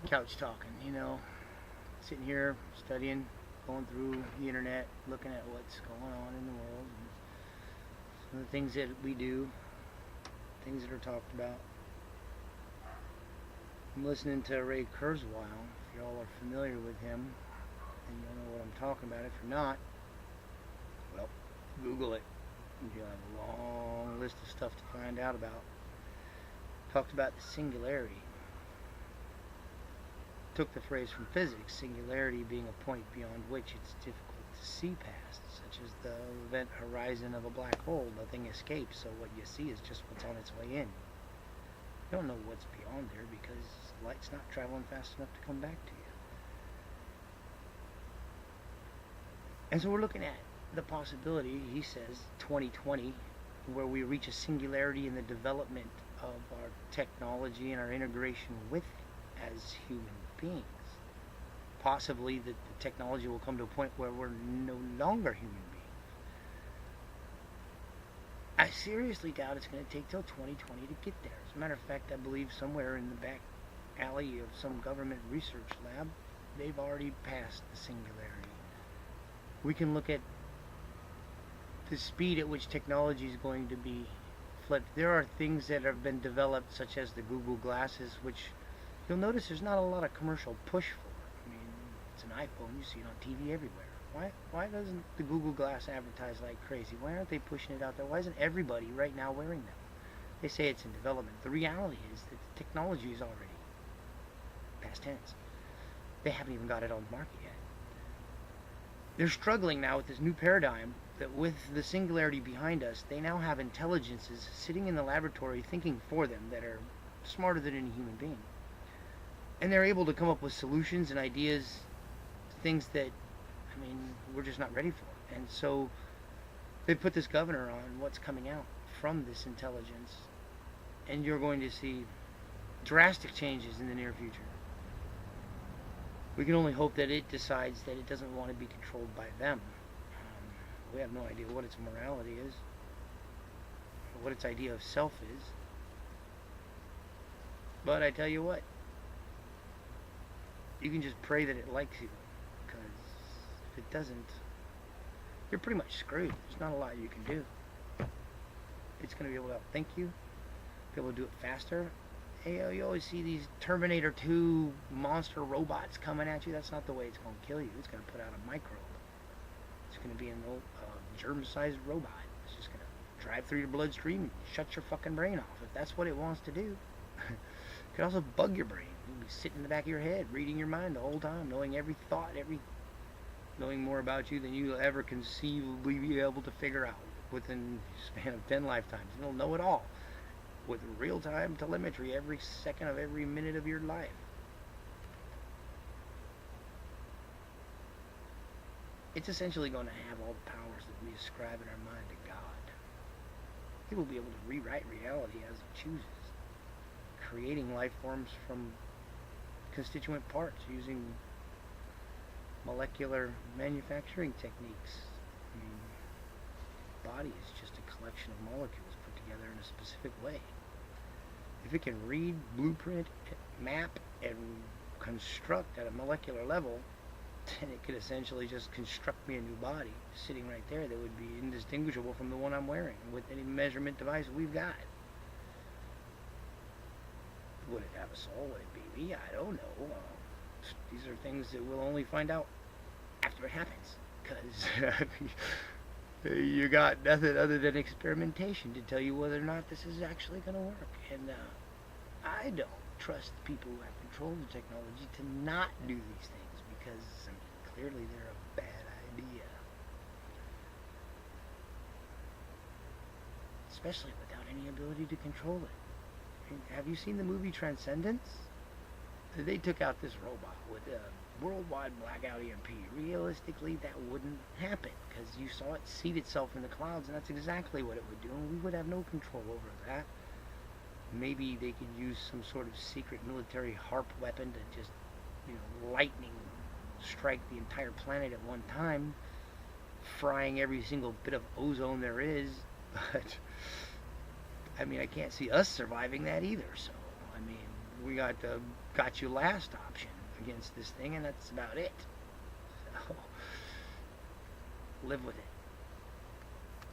couch talking, sitting here studying, going through the internet, looking at what's going on in the world, and some of the things that we do, things that are talked about. I'm listening to Ray Kurzweil. If y'all are familiar with him, and you'll know what I'm talking about. If you're not, well, Google it. You'll have a long list of stuff to find out about. Talked about the singularity. Took the phrase from physics, singularity being a point beyond which it's difficult to see past, such as the event horizon of a black hole. Nothing escapes, so what you see is just what's on its way in. You don't know what's beyond there because light's not traveling fast enough to come back to you. And so we're looking at the possibility, he says, 2020, where we reach a singularity in the development of our technology and our integration with it as human beings. Possibly that the technology will come to a point where we're no longer human beings. I seriously doubt it's going to take till 2020 to get there. As a matter of fact, I believe somewhere in the back alley of some government research lab, they've already passed the singularity. We can look at the speed at which technology is going to be flipped. There are things that have been developed, such as the Google glasses, which you'll notice there's not a lot of commercial push for. I mean, it's an iPhone, you see it on TV everywhere. Why doesn't the Google Glass advertise like crazy? Why aren't they pushing it out there? Why isn't everybody right now wearing them? They say it's in development. The reality is that the technology is already past tense. They haven't even got it on the market yet. They're struggling now with this new paradigm that with the singularity behind us, they now have intelligences sitting in the laboratory thinking for them that are smarter than any human being. And they're able to come up with solutions and ideas, things that, we're just not ready for. And so they put this governor on what's coming out from this intelligence. And you're going to see drastic changes in the near future. We can only hope that it decides that it doesn't want to be controlled by them. We have no idea what its morality is, or what its idea of self is. But I tell you what, you can just pray that it likes you, because if it doesn't, you're pretty much screwed. There's not a lot you can do. It's going to be able to outthink you, be able to do it faster. Hey, you always see these Terminator 2 monster robots coming at you. That's not the way it's going to kill you. It's going to put out a microbe. It's going to be an old germ-sized robot. It's just going to drive through your bloodstream and shut your fucking brain off, if that's what it wants to do. It could also bug your brain. You'll be sitting in the back of your head, reading your mind the whole time, knowing every thought, knowing more about you than you'll ever conceivably be able to figure out within the span of 10 lifetimes. It'll know it all, with real-time telemetry every second of every minute of your life. It's essentially going to have all the powers that we ascribe in our mind to God. It will be able to rewrite reality as it chooses, creating life forms from constituent parts using molecular manufacturing techniques. The body is just a collection of molecules put together in a specific way. If it can read, blueprint, map, and construct at a molecular level, then it could essentially just construct me a new body sitting right there that would be indistinguishable from the one I'm wearing with any measurement device we've got. Would it have a soul? Would it be me? I don't know. These are things that we'll only find out after it happens, because you got nothing other than experimentation to tell you whether or not this is actually going to work. And I don't trust the people who have control of the technology to not do these things, because clearly they're a bad idea. Especially without any ability to control it. Have you seen the movie Transcendence? They took out this robot with a worldwide blackout EMP. Realistically, that wouldn't happen, because you saw it seat itself in the clouds, and that's exactly what it would do, and we would have no control over that. Maybe they could use some sort of secret military HARP weapon to just, lightning strike the entire planet at one time, frying every single bit of ozone there is. But I can't see us surviving that either. So we got the got you last option against this thing, and that's about it. So live with it.